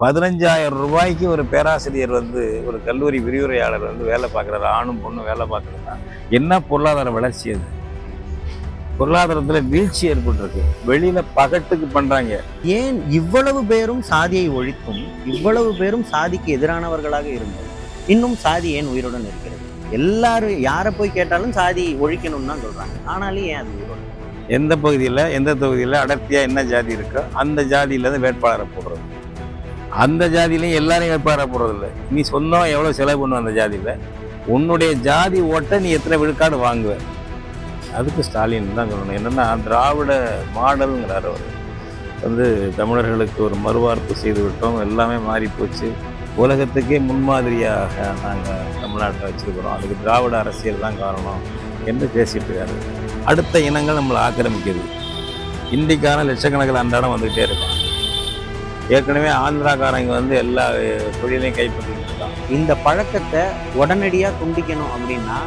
15,000 ரூபாய்க்கு ஒரு பேராசிரியர் ஒரு கல்லூரி விரிவுரையாளர் வேலை பார்க்குறாரு. ஆணும் பொண்ணும் வேலை பார்க்குறதுனா என்ன பொருளாதார வளர்ச்சி அது? பொருளாதாரத்தில் வீழ்ச்சி ஏற்பட்டிருக்கு. வெளியில பகட்டுக்கு பண்றாங்க. ஏன் இவ்வளவு பேரும் சாதியை ஒழித்தும் இவ்வளவு பேரும் சாதிக்கு எதிரானவர்களாக இருந்தோம் இன்னும் சாதி ஏன் உயிருடன் இருக்கிறது? எல்லாரும் யாரை போய் கேட்டாலும் சாதி ஒழிக்கணும்னு தான் சொல்றாங்க. ஆனாலும் ஏன் அது உயிரோடு? எந்த பகுதியில் எந்த தொகுதியில் அடர்த்தியா என்ன ஜாதி இருக்கோ அந்த ஜாதியில இருந்து வேட்பாளரை போடுறது. அந்த ஜாதியிலையும் எல்லாரையும் வேட்பாளரை போடுறது இல்லை. நீ சொந்தம் எவ்வளவு செலவு பண்ணுவ அந்த ஜாதியில, உன்னுடைய ஜாதி ஓட்ட நீ எத்தனை விழுக்காடு வாங்குவ? அதுக்கு ஸ்டாலின் தான் சொல்லணும். என்னன்னா திராவிட மாடலுங்கிறார் அவர். தமிழர்களுக்கு ஒரு மறுவார்ப்பு செய்து விட்டோம், எல்லாமே மாறி போச்சு, உலகத்துக்கே முன்மாதிரியாக நாங்கள் தமிழ்நாட்டை வச்சிருக்கிறோம், அதுக்கு திராவிட அரசியல் தான் காரணம் என்று பேசிட்டு இருக்காரு. அடுத்த இனங்கள் நம்மளை ஆக்கிரமிக்குது. இந்திக்கான லட்சக்கணக்கில் அன்றாடம் வந்துகிட்டே இருக்கான். ஏற்கனவே ஆந்திராக்காரங்க எல்லா தொழிலையும் கைப்பற்றிட்டு இருக்கான். இந்த பழக்கத்தை உடனடியாக துண்டிக்கணும் அப்படின்னா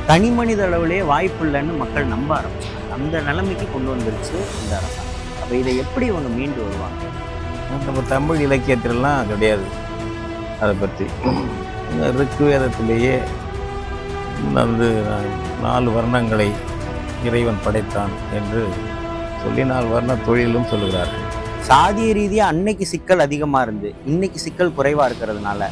தனி மனித அளவிலே வாய்ப்பு இல்லைன்னு மக்கள் நம்ப ஆரம்பிச்சாங்க. அந்த நிலைமைக்கு கொண்டு வந்துருச்சு இந்த அரசாங்கம். அப்போ இதை எப்படி இவங்க மீண்டு வருவாங்க? நம்ம தமிழ் இலக்கியத்திலலாம் கிடையாது அதை பற்றி. ரிக்வேதத்திலேயே 4 வர்ணங்களை இறைவன் படைத்தான் என்று சொல்லி 4 வர்ண தொழிலும் சொல்லுகிறார்கள். சாதிய ரீதியாக அன்னைக்கு சிக்கல் அதிகமாக இருந்து இன்னைக்கு சிக்கல் குறைவாக இருக்கிறதுனால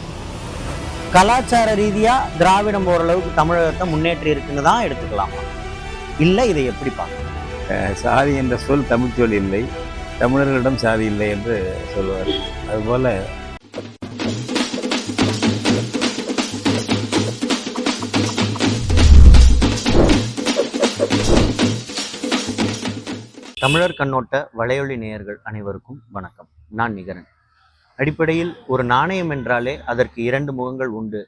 கலாச்சார ரீதியாக திராவிடம் ஓரளவுக்கு தமிழகத்தை முன்னேற்றி இருக்குன்னு தான் எடுத்துக்கலாமா? இல்லை இதை எப்படி பார்க்கலாம்? சாதி என்ற சொல் தமிழ் சொல் இல்லை, தமிழர்களிடம் சாதி இல்லை என்று சொல்லுவார். அதுபோல் தமிழர் கண்ணோட்ட வலையொலி நேயர்கள் அனைவருக்கும் வணக்கம். நான் நிகரன். அடிப்படையில் ஒரு நாணயம் என்றாலே அதற்கு 2 முகங்கள் உண்டு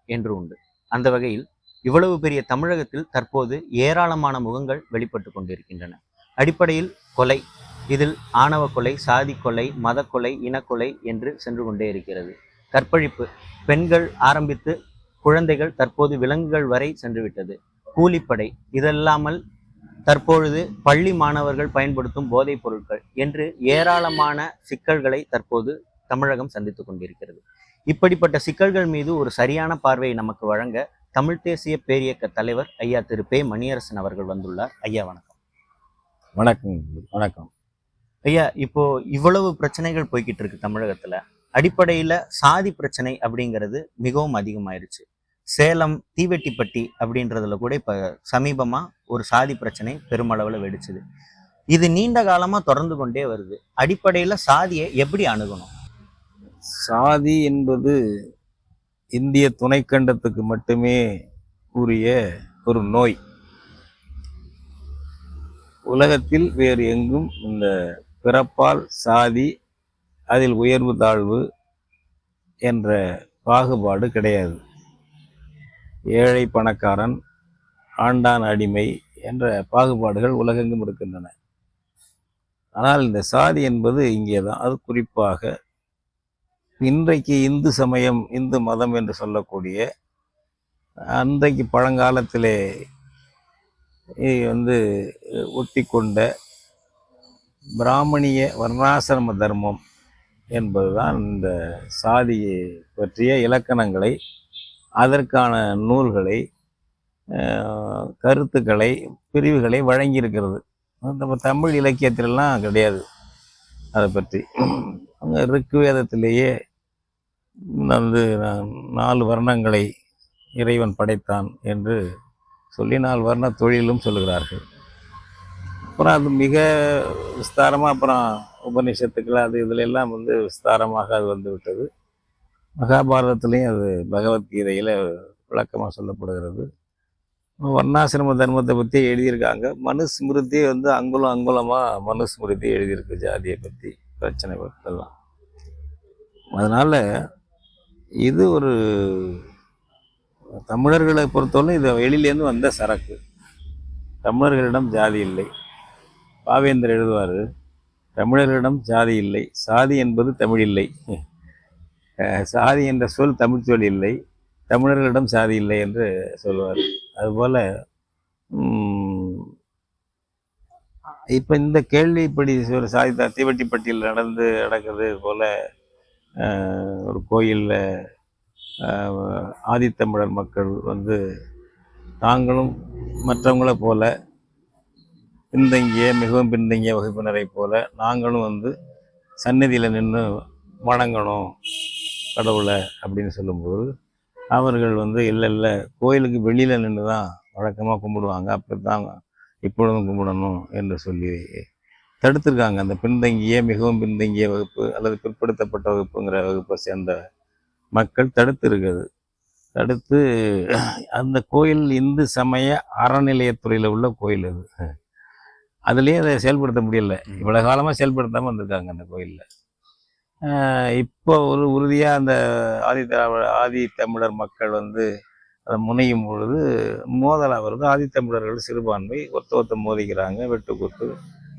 என்று உண்டு. அந்த வகையில் இவ்வளவு பெரிய தமிழகத்தில் தற்போது ஏராளமான முகங்கள் வெளிப்பட்டு கொண்டிருக்கின்றன. அடிப்படையில் கொலை, இதில் ஆணவ கொலை, சாதி கொலை, மத கொலை, இனக்கொலை என்று சென்று கொண்டே இருக்கிறது. கற்பழிப்பு, பெண்கள் ஆரம்பித்து குழந்தைகள், தற்போது விலங்குகள் வரை சென்றுவிட்டது. கூலிப்படை, இதல்லாமல் தற்பொழுது பள்ளி மாணவர்கள் பயன்படுத்தும் போதைப் பொருட்கள் என்று ஏராளமான சிக்கல்களை தற்போது தமிழகம் சந்தித்துக் கொண்டிருக்கிறது. இப்படிப்பட்ட சிக்கல்கள் மீது ஒரு சரியான பார்வையை நமக்கு வழங்க தமிழ் தேசிய பேரியக்க தலைவர் ஐயா திரு பே. மணியரசன் அவர்கள் வந்துள்ளார். ஐயா வணக்கம். வணக்கம். வணக்கம் ஐயா. இப்போ இவ்வளவு பிரச்சனைகள் போய்கிட்டு இருக்கு தமிழகத்துல. அடிப்படையில சாதி பிரச்சனை அப்படிங்கிறது மிகவும் அதிகமாயிருச்சு. சேலம் தீவெட்டிப்பட்டி அப்படின்றதுல கூட இப்ப சமீபமா ஒரு சாதி பிரச்சனை பெருமளவுல வெடிச்சுது. இது நீண்ட காலமா தொடர்ந்து கொண்டே வருது. அடிப்படையில சாதியை எப்படி அணுகணும்? சாதி என்பது இந்திய துணைக்கண்டத்துக்கு மட்டுமே உரிய ஒரு நோய். உலகத்தில் வேறு எங்கும் இந்த பிறப்பால் சாதி, அதில் உயர்வு தாழ்வு என்ற பாகுபாடு கிடையாது. ஏழை பணக்காரன், ஆண்டான் அடிமை என்ற பாகுபாடுகள் உலகெங்கும் இருக்கின்றன. ஆனால் இந்த சாதி என்பது இங்கே தான். அது குறிப்பாக இன்றைக்கு இந்து சமயம், இந்து மதம் என்று சொல்லக்கூடிய அன்றைக்கு பழங்காலத்திலே ஒட்டி கொண்ட பிராமணிய வர்ணாசிரம தர்மம் என்பதுதான் இந்த சாதியை பற்றிய இலக்கணங்களை, அதற்கான நூல்களை, கருத்துக்களை, பிரிவுகளை வழங்கியிருக்கிறது. நம்ம தமிழ் இலக்கியத்திலலாம் கிடையாது அதை பற்றி. ரிக்வேதத்திலேயே 4 வர்ணங்களை இறைவன் படைத்தான் என்று சொல்லி 4 வர்ண தொழிலும் சொல்லுகிறார்கள். அப்புறம் அது மிக விஸ்தாரமாக அப்புறம் உபநிஷத்துக்கள் அது இதில் எல்லாம் விஸ்தாரமாக அது விட்டது. மகாபாரதத்திலையும் அது பகவத்கீதையில் விளக்கமாக சொல்லப்படுகிறது. வர்ணாசிரம தர்மத்தை பற்றி எழுதியிருக்காங்க. மனுஸ்மிருதி அங்குலம் அங்குலமாக மனுஸ்மிருதி எழுதியிருக்கு ஜாதியை பற்றி, பிரச்சனை பற்றெல்லாம். அதனால் இது ஒரு தமிழர்களை பொறுத்தவரை இது வெளியிலேருந்து வந்த சரக்கு. தமிழர்களிடம் ஜாதி இல்லை. பாவேந்தர் எழுதுவார், தமிழர்களிடம் ஜாதி இல்லை, சாதி என்பது தமிழ் இல்லை, சாதி என்ற சொல் தமிழ் சொல் இல்லை, தமிழர்களிடம் சாதி இல்லை என்று சொல்லுவார். அதுபோல் இப்போ இந்த கேள்வி இப்படி ஒரு சாதி தீவெட்டிப்பட்டியில் நடக்குது போல் ஒரு கோயிலில் ஆதித்தமிழர் மக்கள் வந்து தாங்களும் மற்றவங்கள போல மிகவும் பின்தங்கிய வகுப்பினரை போல நாங்களும் வந்து சந்நிதியில் நின்று வணங்கணும் கடவுளை அப்படின்னு சொல்லும்போது அவர்கள் வந்து இல்லை கோயிலுக்கு வெளியில் நின்று தான் வழக்கமாக கும்பிடுவாங்க, அப்படி தான் இப்பொழுதும் கும்பிடணும் என்று சொல்லி தடுத்திருக்காங்க. அந்த மிகவும் பின்தங்கிய வகுப்பு அல்லது பிற்படுத்தப்பட்ட வகுப்புங்கிற வகுப்பை சேர்ந்த மக்கள் தடுத்து அந்த கோயில் இந்து சமய அறநிலையத்துறையில் உள்ள கோயில் அது. அதுலேயே அதை செயல்படுத்த முடியல. இவ்வளோ காலமாக செயல்படுத்தாமல் வந்திருக்காங்க அந்த கோயிலில். இப்போ ஒரு உறுதியாக அந்த ஆதித்தமிழர் மக்கள் வந்து அதை முனையும் பொழுது மோதலாக வருது. ஆதித்தமிழர்கள் சிறுபான்மை ஒருத்த மோதிக்கிறாங்க, வெட்டுக்குத்து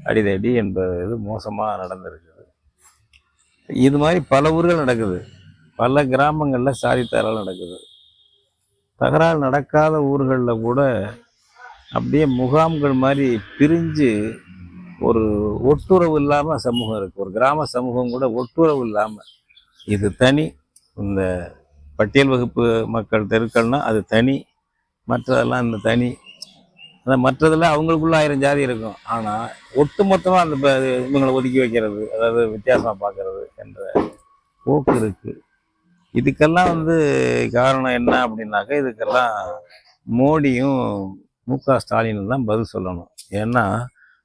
அடிதடி என்பது மோசமாக நடந்திருக்குது. இது மாதிரி பல ஊர்கள் நடக்குது, பல கிராமங்களில் சாதித்தாரால் நடக்குது. தகராறு நடக்காத ஊர்களில் கூட அப்படியே முகாம்கள் மாதிரி பிரிஞ்சு ஒரு ஒட்டுறவு இல்லாமல் சமூகம் இருக்குது. ஒரு கிராம சமூகம் கூட ஒட்டுறவு இல்லாமல், இது தனி, இந்த பட்டியல் வகுப்பு மக்கள் தெருக்கள்னால் அது தனி, மற்றதெல்லாம் இந்த தனி. அதான் மற்றதில் அவங்களுக்குள்ள 1000 ஜாதி இருக்கும், ஆனால் ஒட்டு மொத்தமாக அந்த இவங்களை ஒதுக்கி வைக்கிறது, அதாவது வித்தியாசமாக பார்க்கறது என்ற போக்கு இருக்குது. இதுக்கெல்லாம் வந்து காரணம் என்ன அப்படின்னாக்கா, இதுக்கெல்லாம் மோடியும் மு.க. ஸ்டாலின் தான் பதில் சொல்லணும். ஏன்னா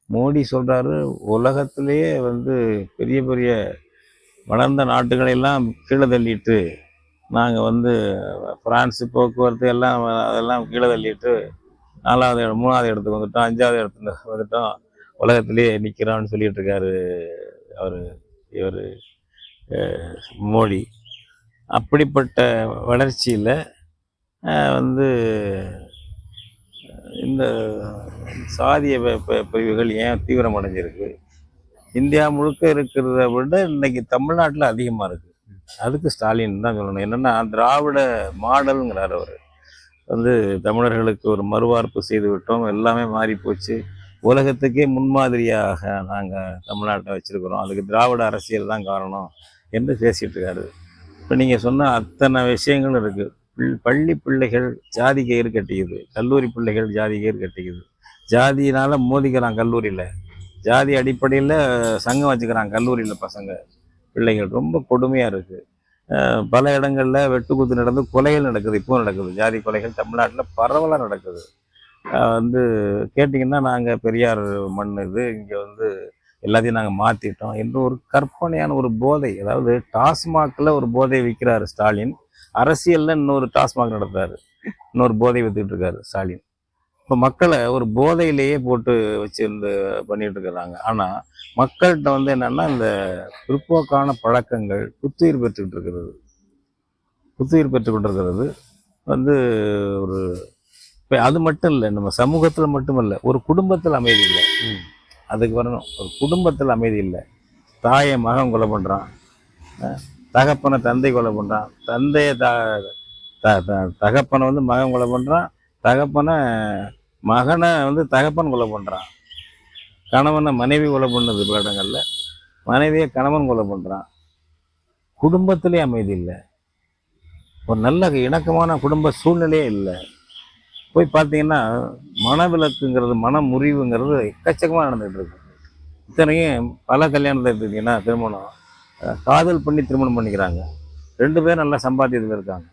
மோடி சொல்கிறாரு, உலகத்திலேயே வந்து பெரிய பெரிய வளர்ந்த நாட்டுகளெல்லாம் கீழே தள்ளிட்டு நாங்கள் வந்து பிரான்ஸு போக்குவரத்து எல்லாம் அதெல்லாம் கீழே தள்ளிட்டு 4வது 3வது இடத்துக்கு வந்துட்டோம், 5வது இடத்துக்கு வந்துட்டோம், உலகத்திலேயே நிற்கிறோம்னு சொல்லிட்டு இருக்காரு இவர் மோடி. அப்படிப்பட்ட வளர்ச்சியில் வந்து இந்த சாதிய பிரிவுகள் ஏன் தீவிரமடைஞ்சிருக்கு? இந்தியா முழுக்க இருக்கிறத விட இன்னைக்கு தமிழ்நாட்டில் அதிகமாக இருக்குது. அதுக்கு ஸ்டாலின் தான் சொல்லணும். என்னென்னா திராவிட மாடலுங்கிறார் அவர். வந்து தமிழர்களுக்கு ஒரு மறுவார்ப்பு செய்து விட்டோம், எல்லாமே மாறி போச்சு, உலகத்துக்கே முன்மாதிரியாக நாங்கள் தமிழ்நாட்டை வச்சுருக்கிறோம், அதுக்கு திராவிட அரசியல் தான் காரணம் என்று பேசிகிட்டு இருக்காரு. இப்போ நீங்கள் சொன்ன அத்தனை விஷயங்களும் இருக்குது. பள்ளி பிள்ளைகள் ஜாதி கயிறு கட்டிக்குது, கல்லூரி பிள்ளைகள் ஜாதி கயிறு கட்டிக்குது, ஜாதியினால் மோதிக்கிறான் கல்லூரியில், ஜாதி அடிப்படையில் சங்கம் வச்சுக்கிறான் கல்லூரியில் பசங்க பிள்ளைகள். ரொம்ப கொடுமையாக இருக்குது. பல இடங்களில் வெட்டுக்குத்து நடந்து கொலைகள் நடக்குது, இப்போ நடக்குது. ஜாதி கொலைகள் தமிழ்நாட்டில் பரவலாக நடக்குது. வந்து கேட்டிங்கன்னா நாங்கள் பெரியார் மண் இது, இங்கே வந்து எல்லாத்தையும் நாங்கள் மாற்றிட்டோம் என்று ஒரு கற்பனையான ஒரு போதை. அதாவது டாஸ்மாகில் ஒரு போதை விற்கிறாரு ஸ்டாலின், அரசியலில் இன்னொரு டாஸ்மாக் நடத்துறாரு, இன்னொரு போதை விற்றுக்கிட்டு இருக்காரு ஸ்டாலின். இப்போ மக்களை ஒரு போதையிலேயே போட்டு வச்சிருந்து பண்ணிட்டு இருக்கிறாங்க. ஆனால் மக்கள்கிட்ட வந்து என்னென்னா இந்த பிற்போக்கான பழக்கங்கள் புத்துயிர் பெற்றுக்கொண்டிருக்கிறது வந்து ஒரு இப்போ அது மட்டும் இல்லை, நம்ம சமூகத்தில் மட்டுமல்ல, ஒரு குடும்பத்தில் அமைதி இல்லை. அதுக்கு வரணும். ஒரு குடும்பத்தில் அமைதி இல்லை. தாயை மகன் கொலை பண்ணுறான், தகப்பனை தந்தை கொலை பண்ணுறான், தந்தையை தகப்பனை வந்து மகன் கொலை பண்ணுறான், தகப்பனை மகனை வந்து தகப்பன் கொலை பண்ணுறான், கணவனை மனைவி கொலை பண்ணுது பல இடங்களில், மனைவியை கணவன் கொலை பண்ணுறான். குடும்பத்திலே அமைதி இல்லை, ஒரு நல்ல இணக்கமான குடும்ப சூழ்நிலையே இல்லை. போய் பார்த்தீங்கன்னா மனவிலக்குங்கிறது, மன முறிவுங்கிறது எக்கச்சக்கமாக நடந்துகிட்டு இருக்கு. இத்தனையும் பல கல்யாணத்தை எடுத்துக்கிட்டிங்கன்னா திருமணம் காதல் பண்ணி திருமணம் பண்ணிக்கிறாங்க, 2 பேரும் நல்லா சம்பாத்தியத்தில் இருக்காங்க.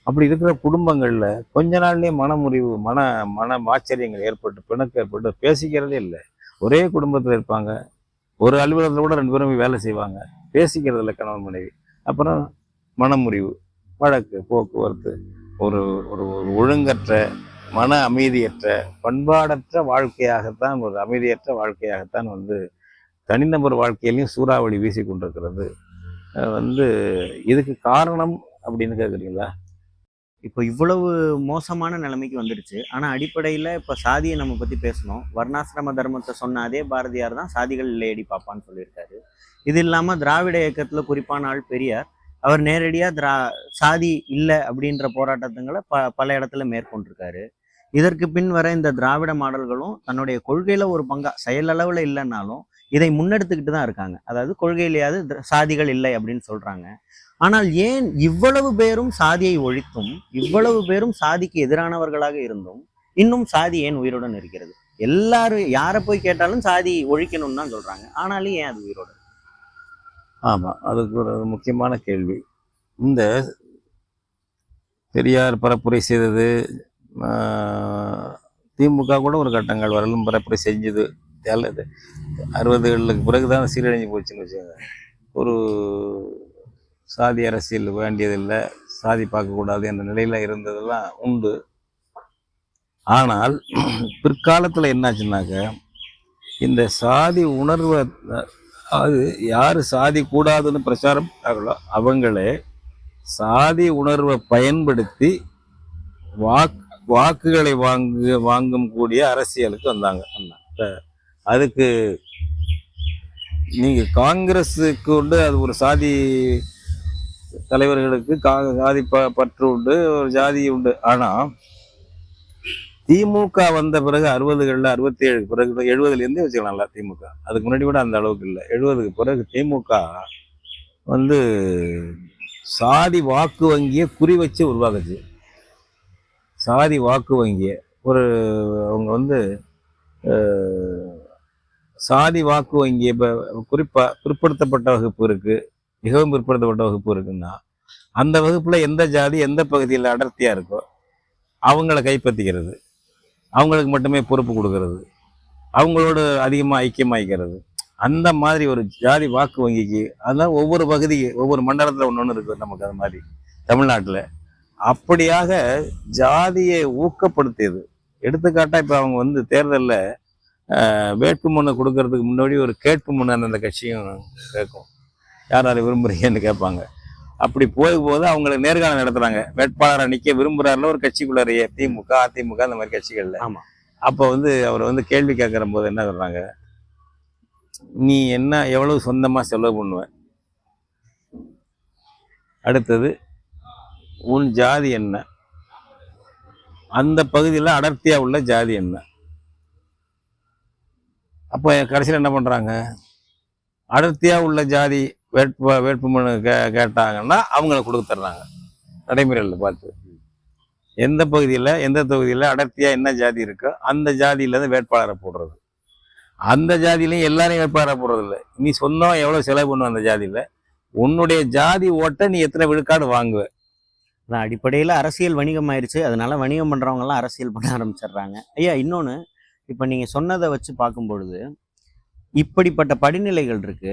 அப்படி இருக்கிற குடும்பங்களில் கொஞ்ச நாள்லேயே மனமுறிவு, மன ஆச்சரியங்கள் ஏற்பட்டு பிணக்கு ஏற்பட்டு பேசிக்கிறதே இல்லை. ஒரே குடும்பத்தில் இருப்பாங்க, ஒரு அலுவலகத்தில் கூட 2 பேரும் வேலை செய்வாங்க, பேசிக்கிறது இல்லை கணவன் மனைவி. அப்புறம் மனமுறிவு, வழக்கு, போக்குவரத்து, ஒரு ஒரு ஒழுங்கற்ற, மன அமைதியற்ற, பண்பாடற்ற வாழ்க்கையாகத்தான், ஒரு அமைதியற்ற வாழ்க்கையாகத்தான் வந்து தனிநபர் வாழ்க்கையிலையும் சூறாவளி வீசி கொண்டிருக்கிறது. வந்து இதுக்கு காரணம் அப்படின்னு கேட்குறீங்களா? இப்போ இவ்வளவு மோசமான நிலைமைக்கு வந்துடுச்சு. ஆனால் அடிப்படையில் இப்போ சாதியை நம்ம பற்றி பேசணும். வர்ணாசிரம தர்மத்தை சொன்ன அதே பாரதியார் தான் சாதிகள் இல்லையடி பாப்பான்னு சொல்லியிருக்காரு. இது இல்லாமல் திராவிட இயக்கத்தில் குறிப்பான ஆள் பெரியார், அவர் நேரடியாக சாதி இல்லை அப்படின்ற போராட்டத்துங்களை பல இடத்துல மேற்கொண்டிருக்காரு. இதற்கு பின் வர இந்த திராவிட மாடல்களும் தன்னுடைய கொள்கையில் ஒரு பங்கா, செயலளவில் இல்லைன்னாலும் இதை முன்னெடுத்துக்கிட்டு தான் இருக்காங்க. அதாவது கொள்கையிலேயாவது சாதிகள் இல்லை அப்படின்னு சொல்றாங்க. ஆனால் ஏன் இவ்வளவு பேரும் சாதியை ஒழித்தும், இவ்வளவு பேரும் சாதிக்கு எதிரானவர்களாக இருந்தும் இன்னும் சாதி ஏன் உயிருடன் இருக்கிறது? எல்லாரும் யாரை போய் கேட்டாலும் சாதி ஒழிக்கணும்னு தான் சொல்றாங்க. ஆனாலும் ஏன் அது உயிரோடு? ஆமா, அதுக்கு ஒரு முக்கியமான கேள்வி. இந்த பெரியார் பரப்புரை செய்தது, திமுக கூட ஒரு கட்டங்கள் வரலும் பரப்புரை செஞ்சது. 60களுக்கு பிறகுதான் சீரழிஞ்சு போச்சுன்னு வச்சுக்கோங்க. ஒரு சாதி அரசியல் வேண்டியதில்லை, சாதி பார்க்கக்கூடாது என்ற நிலையில இருந்ததெல்லாம் உண்டு. ஆனால் பிற்காலத்தில் என்னாச்சுன்னாக்க, இந்த சாதி உணர்வை, அது யார் சாதி கூடாதுன்னு பிரச்சாரம் ஆகலோ அவங்களே சாதி உணர்வை பயன்படுத்தி வாக்குகளை வாங்கும் கூடிய அரசியலுக்கு வந்தாங்க. அதுக்கு நீங்க காங்கிரஸுக்கு உண்டு, அது ஒரு சாதி தலைவர்களுக்கு சாதி பற்று உண்டு, ஒரு ஜாதி உண்டு. ஆனா திமுக வந்த பிறகு 60களில் 67 பிறகு 70லேருந்தே வச்சுக்கலாம்ல திமுக. அதுக்கு முன்னாடி கூட அந்த அளவுக்கு இல்லை. 70க்கு பிறகு திமுக வந்து சாதி வாக்கு வங்கியை குறி வச்சு உருவாக்குச்சு. சாதி வாக்கு வங்கியை அவங்க வந்து சாதி வாக்கு வங்கி இப்போ குறிப்பாக பிற்படுத்தப்பட்ட வகுப்பு இருக்கு, மிகவும் பிற்படுத்தப்பட்ட வகுப்பு இருக்குன்னா அந்த வகுப்புல எந்த ஜாதி எந்த பகுதியில் அடர்த்தியா இருக்கோ அவங்கள கைப்பற்றிக்கிறது, அவங்களுக்கு மட்டுமே பொறுப்பு கொடுக்கறது, அவங்களோட அதிகமாக ஐக்கியமாகிக்கிறது. அந்த மாதிரி ஒரு ஜாதி வாக்கு வங்கிக்கு, அதெல்லாம் ஒவ்வொரு பகுதிக்கு ஒவ்வொரு மண்டலத்தில் ஒன்று இருக்குது நமக்கு. அது மாதிரி தமிழ்நாட்டில் அப்படியாக ஜாதியை ஊக்கப்படுத்தியது. எடுத்துக்காட்டாக இப்போ அவங்க வந்து தேர்தலில் வேட்புமனு கொடுக்கறதுக்கு முன்னாடி ஒரு கேட்பு மனு அந்த கட்சியும் கேட்கும், யார் யாரை விரும்புறீங்கன்னு கேட்பாங்க. அப்படி போகும்போது அவங்களுக்கு நேர்காணல் நடத்துறாங்க. வேட்பாளரை நிற்க விரும்புறாருல ஒரு கட்சிக்குள்ளாரையே, திமுக அதிமுக அந்த மாதிரி கட்சிகள்ல. ஆமா. அப்போ வந்து அவர் வந்து கேள்வி கேட்கிற போது என்ன சொல்றாங்க, நீ என்ன எவ்வளவு சொந்தமா செலவு பண்ணுவ, அடுத்தது உன் ஜாதி என்ன, அந்த பகுதியில் அடர்த்தியா உள்ள ஜாதி என்ன. அப்போ கடைசியில் என்ன பண்றாங்க, அடர்த்தியா உள்ள ஜாதி வேட்புமனு கேட்டாங்கன்னா அவங்கள கொடுத்துட்றாங்க நடைமுறையில் பார்த்து. எந்த பகுதியில் எந்த தொகுதியில் அடர்த்தியா என்ன ஜாதி இருக்கோ அந்த ஜாதியிலேருந்து வேட்பாளரை போடுறது. அந்த ஜாதியிலையும் எல்லாரையும் வேட்பாளரை போடுறது இல்லை. நீ சொந்தம் எவ்வளோ செலவு பண்ணுவ அந்த ஜாதியில், உன்னுடைய ஜாதி ஓட்டை நீ எத்தனை விழுக்காடு வாங்குவ. அடிப்படையில் அரசியல் வணிகம் ஆயிடுச்சு. அதனால வணிகம் பண்றவங்க எல்லாம் அரசியல் பண்ண ஆரம்பிச்சிடுறாங்க. ஐயா, இன்னொன்று, இப்போ நீங்க சொன்னதை வச்சு பார்க்கும் பொழுது இப்படிப்பட்ட படிநிலைகள் இருக்கு.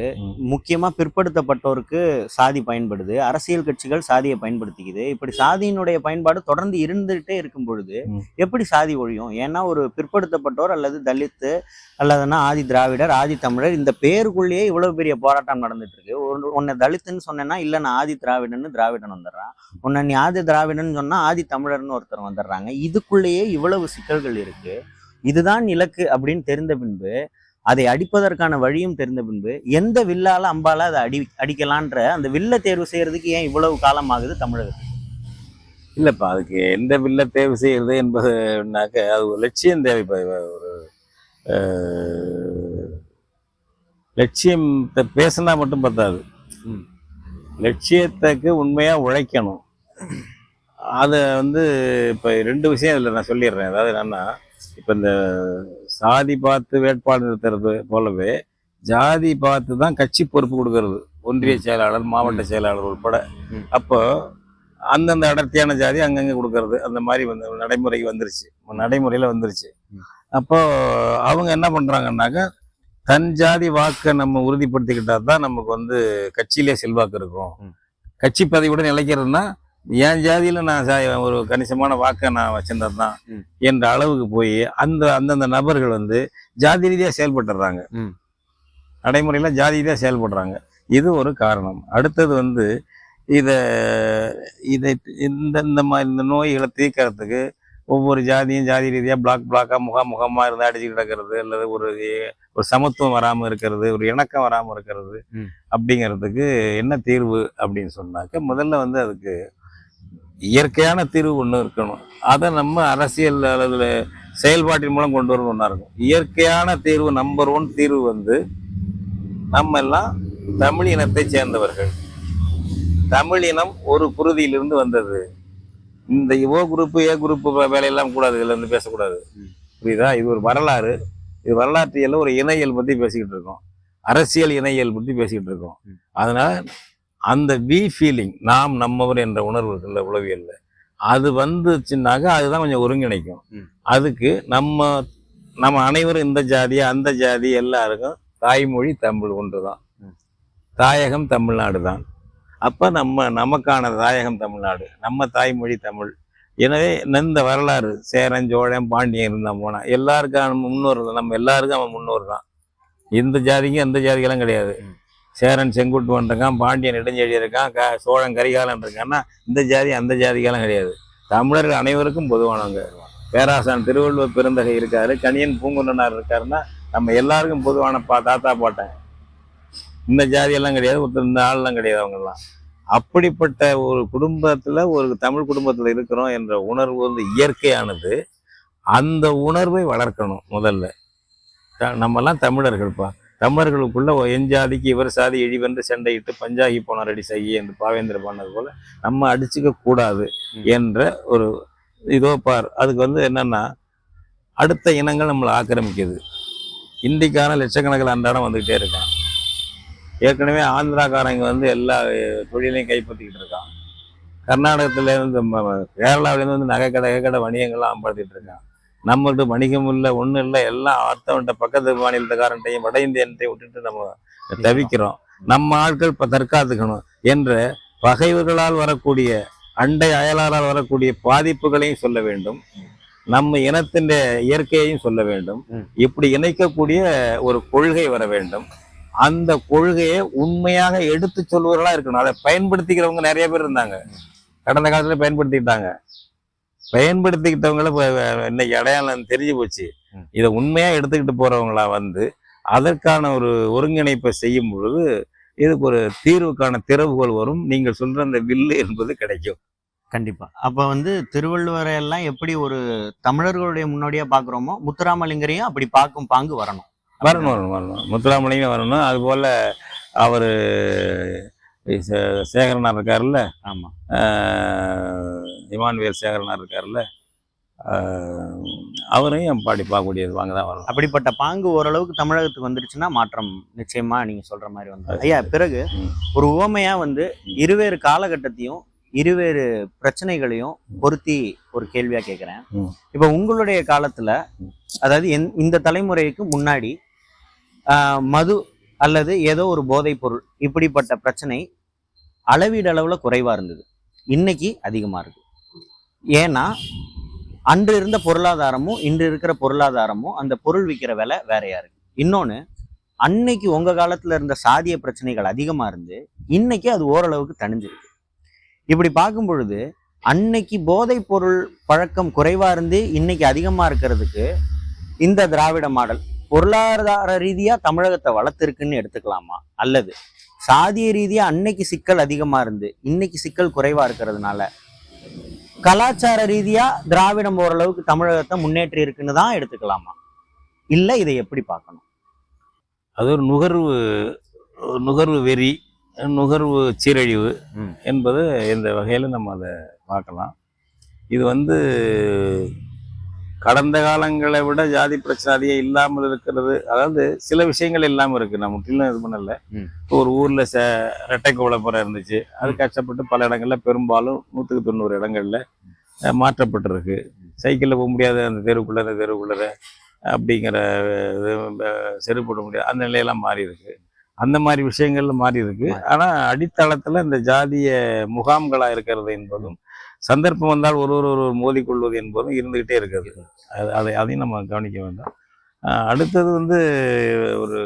முக்கியமா பிற்படுத்தப்பட்டோருக்கு சாதி பயன்படுது, அரசியல் கட்சிகள் சாதியை பயன்படுத்திக்குது. இப்படி சாதியினுடைய பயன்பாடு தொடர்ந்து இருந்துகிட்டே இருக்கும் பொழுது எப்படி சாதி ஒழியும்? ஏன்னா ஒரு பிற்படுத்தப்பட்டோர் அல்லது தலித்து அல்லதுன்னா ஆதி திராவிடர், ஆதி தமிழர், இந்த பேருக்குள்ளேயே இவ்வளவு பெரிய போராட்டம் நடந்துட்டு இருக்கு. உன்னை தலித்துன்னு சொன்னேன்னா இல்ல நான் ஆதி திராவிடன் வந்துடுறான், உன்னை நீ ஆதி திராவிடன்னு சொன்னா ஆதி தமிழர்னு ஒருத்தர் வந்துடுறாங்க. இதுக்குள்ளேயே இவ்வளவு சிக்கல்கள் இருக்கு. இதுதான் இலக்கு அப்படின்னு தெரிந்த பின்பு, அதை அடிப்பதற்கான வழியும் தெரிந்த பின்பு, எந்த வில்லால அம்பால அதை அடிக்கலான்ற அந்த வில்ல தேர்வு செய்யறதுக்கு ஏன் இவ்வளவு காலம் ஆகுது தமிழகத்துக்கு? இல்லப்பா, அதுக்கு எந்த வில்ல தேர்வு செய்யறது என்பதுனாக்க அது ஒரு லட்சியம் தேவைப்பா. ஒரு லட்சியத்தை பேசினா மட்டும் பத்தாது, லட்சியத்துக்கு உண்மையா உழைக்கணும். அதை வந்து இப்போ 2 விஷயம் இதில் நான் சொல்லிடுறேன். அதாவது என்னன்னா, இப்போ இந்த சாதி பார்த்து வேட்பாளர் நிறுத்துறது போலவே ஜாதி பார்த்து தான் கட்சி பொறுப்பு கொடுக்கறது, ஒன்றிய செயலாளர் மாவட்ட செயலாளர் உட்பட. அப்போ அந்தந்த அடர்த்தியான ஜாதி அங்கங்கே கொடுக்கறது, அந்த மாதிரி வந்து நடைமுறையில் வந்துருச்சு. அப்போ அவங்க என்ன பண்ணுறாங்கன்னாக்கா, தன் ஜாதி வாக்கை நம்ம உறுதிப்படுத்திக்கிட்டா தான் நமக்கு வந்து கட்சியிலே செல்வாக்கு இருக்கும். கட்சி பதவியுடன் நிலைக்கிறதுனா என் ஜாதியில நான் ஒரு கணிசமான வாக்கை நான் வச்சிருந்தது தான் என்ற அளவுக்கு போய் அந்தந்த நபர்கள் வந்து ஜாதி ரீதியா செயல்பட்டுறாங்க, நடைமுறையில ஜாதி ரீதியா செயல்படுறாங்க. இது ஒரு காரணம். அடுத்தது வந்து இந்த நோய்களை தீர்க்கறதுக்கு ஒவ்வொரு ஜாதியும் ஜாதி ரீதியா பிளாக்கா முகமா இருந்து அடிச்சு கிடக்கிறது, அல்லது ஒரு சமத்துவம் வராம இருக்கிறது, ஒரு இணக்கம் வராம இருக்கிறது, அப்படிங்கிறதுக்கு என்ன தீர்வு அப்படின்னு சொன்னாக்க, முதல்ல வந்து அதுக்கு இயற்கையான தீர்வு ஒன்று இருக்கணும். அதை நம்ம அரசியல் அல்லது செயல்பாட்டின் மூலம் கொண்டு வரணும் ஒன்றா இருக்கும். இயற்கையான தீர்வு, நம்பர் 1 தீர்வு வந்து நம்ம எல்லாம் தமிழ் இனத்தை சேர்ந்தவர்கள். தமிழ் இனம் ஒரு குருதியிலிருந்து வந்தது. இந்த ஓ குரூப் ஏ குரூப் வேலையெல்லாம் கூடாது, இதுல இருந்து பேசக்கூடாது. புரியுதா? இது ஒரு வரலாறு. இது வரலாற்றியல் ஒரு இணையல் பத்தி பேசிக்கிட்டு இருக்கோம், அரசியல் இணையல் பத்தி பேசிக்கிட்டு இருக்கோம். அதனால அந்த வி ஃபீலிங், நாம் நம்மவர் என்ற உணர்வு இருக்குல்ல உளவியல்ல, அது வந்துச்சுன்னாக்க அதுதான் கொஞ்சம் ஒருங்கிணைக்கும். அதுக்கு நம்ம அனைவரும் இந்த ஜாதி அந்த ஜாதி எல்லாருக்கும் தாய்மொழி தமிழ் ஒன்றுதான், தாயகம் தமிழ்நாடு தான். அப்ப நமக்கான தாயகம் தமிழ்நாடு, நம்ம தாய்மொழி தமிழ். எனவே இந்த வரலாறு சேரன் சோழன் பாண்டியன் இருந்தா போனா எல்லாருக்கும் முன்னோர், நம்ம எல்லாருக்கும் அவன் முன்னோர் தான். இந்த ஜாதிக்கும் அந்த ஜாதிக்கெல்லாம் கிடையாது. சேரன் செங்குட்டுவன் இருக்கான், பாண்டியன் இடைஞ்செழி இருக்கான், சோழன் கரிகாலன் இருக்கான்னா இந்த ஜாதி அந்த ஜாதிக்கெல்லாம் கிடையாது. தமிழர்கள் அனைவருக்கும் பொதுவானவங்க. பேராசான் திருவள்ளுவர் பெருந்தகை இருக்காரு, கணியன் பூங்குன்றனார் இருக்காருன்னா நம்ம எல்லாருக்கும் பொதுவான தாத்தா பாட்டேன். இந்த ஜாதியெல்லாம் கிடையாது, ஒருத்தர் இந்த ஆள்லாம் கிடையாது. அவங்கெல்லாம் அப்படிப்பட்ட ஒரு குடும்பத்துல, ஒரு தமிழ் குடும்பத்துல இருக்கிறோம் என்ற உணர்வு வந்து இயற்கையானது. அந்த உணர்வை வளர்க்கணும் முதல்ல. நம்மெல்லாம் தமிழர்கள்ப்பா, தமிழர்களுக்குள்ள என் ஜாதிக்கு இவர் சாதி இழிவென்று சண்டையிட்டு பஞ்சாகி போனார் அடி செய்ய என்று பாவேந்திர பண்ணது போல நம்ம அடிச்சுக்க கூடாது என்ற ஒரு இதோ பார். அதுக்கு வந்து என்னன்னா, அடுத்த இனங்கள் நம்மளை ஆக்கிரமிக்குது. இந்திக்கான லட்சக்கணக்கில் அன்றாடம் வந்துகிட்டே இருக்கான். ஏற்கனவே ஆந்திராக்காரங்க வந்து எல்லா தொழிலையும் கைப்பற்றிக்கிட்டு இருக்கான். கர்நாடகத்திலேருந்து கேரளாவிலேருந்து வந்து நகைக்கடை வணிகங்கள்லாம் அம்படுத்திட்டு இருக்கான். நம்மகிட்ட வணிகம் இல்லை, ஒன்றும் இல்லை, எல்லாம் அர்த்தம்ட்ட பக்கத்து மாநிலத்துக்காரன்ட்டையும் வட இந்தியன்ட்டையும் விட்டுட்டு நம்ம தவிக்கிறோம். நம்ம ஆட்கள் இப்போ தற்காத்துக்கணும் என்ற பகைவர்களால் வரக்கூடிய, அண்டை அயலாரால் வரக்கூடிய பாதிப்புகளையும் சொல்ல வேண்டும், நம்ம இனத்தின் இயற்கையையும் சொல்ல வேண்டும். இப்படி இணைக்கக்கூடிய ஒரு கொள்கை வர வேண்டும். அந்த கொள்கையை உண்மையாக எடுத்து சொல்வர்களா இருக்கணும். அதை பயன்படுத்திக்கிறவங்க நிறைய பேர் இருந்தாங்க, கடந்த காலத்துல பயன்படுத்திக்கிட்டாங்க. பயன்படுத்திக்கிட்டவங்கள இன்னைக்கு அடையாளம் தெரிஞ்சு போச்சு. இதை உண்மையா எடுத்துக்கிட்டு போறவங்களா வந்து அதற்கான ஒரு ஒருங்கிணைப்பை செய்யும் பொழுது இதுக்கு ஒரு தீர்வுக்கான திறவுகோல் வரும். நீங்கள் சொல்ற அந்த வில்லு என்பது கிடைக்கும். கண்டிப்பா. அப்ப வந்து திருவள்ளுவரை எல்லாம் எப்படி ஒரு தமிழர்களுடைய முன்னோடியா பாக்குறோமோ, முத்துராமலிங்கரையும் அப்படி பார்க்கும் பாங்கு வரணும். முத்துராமலிங்கம் வரணும். அது போல அவரு சேகரனார் இருக்காருல்ல, ஆமா, இமானுவேல் சேகரனார் இருக்காருல்ல, அவரையும் பாடி பார்க்கக்கூடியது வாங்க தான் வரும். அப்படிப்பட்ட பாங்கு ஓரளவுக்கு தமிழகத்துக்கு வந்துருச்சுன்னா மாற்றம் நிச்சயமா நீங்க சொல்ற மாதிரி வந்து. ஐயா, பிறகு ஒரு உவமையா வந்து இருவேறு காலகட்டத்தையும் இருவேறு பிரச்சனைகளையும் பொருத்தி ஒரு கேள்வியா கேட்கிறேன். இப்ப உங்களுடைய காலத்துல, அதாவது இந்த தலைமுறைக்கு முன்னாடி மது அல்லது ஏதோ ஒரு போதைப் பொருள் இப்படிப்பட்ட பிரச்சனை அளவீடு அளவுல குறைவா இருந்தது, இன்னைக்கு அதிகமா இருக்கு. ஏன்னா அன்று இருந்த பொருளாதாரமும் இன்று இருக்கிற பொருளாதாரமும், அந்த பொருள் விற்கிற விலை வேறையா இருக்கு. இன்னொன்னு, அன்னைக்கு உங்க காலத்துல இருந்த சாதிய பிரச்சனைகள் அதிகமா இருந்து இன்னைக்கு அது ஓரளவுக்கு தணிஞ்சிருக்கு. இப்படி பார்க்கும் பொழுது அன்னைக்கு போதைப் பொருள் பழக்கம் குறைவா இருந்து இன்னைக்கு அதிகமா இருக்கிறதுக்கு இந்த திராவிட மாடல் பொருளாதார ரீதியா தமிழகத்தை வளர்த்திருக்குன்னு எடுத்துக்கலாமா, அல்லது சாதிய ரீதியா அன்னைக்கு சிக்கல் அதிகமா இருந்து இன்னைக்கு சிக்கல் குறைவா இருக்கிறதுனால கலாச்சார ரீதியா திராவிடம் ஓரளவுக்கு தமிழகத்தை முன்னேற்றி இருக்குன்னு தான் எடுத்துக்கலாமா, இல்ல இதை எப்படி பார்க்கணும்? அது ஒரு நுகர்வு வெறி, நுகர்வு சீரழிவு என்பது இந்த வகையில் நம்ம அதை பார்க்கலாம். இது வந்து கடந்த காலங்களை விட ஜாதி பிரச்சனை அதிகம் இல்லாமல் இருக்கிறது. அதாவது சில விஷயங்கள் இல்லாமல் இருக்கு, நான் முற்றிலும் இது பண்ணல. ஒரு ஊர்ல ரெட்டை கோலப்புறம் இருந்துச்சு, அது கஷ்டப்பட்டு பல இடங்கள்ல, பெரும்பாலும் 100-90 இடங்கள்ல மாற்றப்பட்டிருக்கு. சைக்கிளில் போக முடியாது அந்த தெருவுக்குள்ள அப்படிங்கிற செருப்பு போட முடியாது, அந்த நிலையெல்லாம் மாறி இருக்கு. அந்த மாதிரி விஷயங்கள்ல மாறி இருக்கு. ஆனா அடித்தளத்துல இந்த ஜாதிய முகாம்களா இருக்கிறது என்பதும், சந்தர்ப்பம் வந்தால் ஒரு மோதிக்கொள்வது என்பதும் இருந்துகிட்டே இருக்கிறது. அதையும் நம்ம கவனிக்க வேண்டாம். அடுத்தது வந்து ஒரு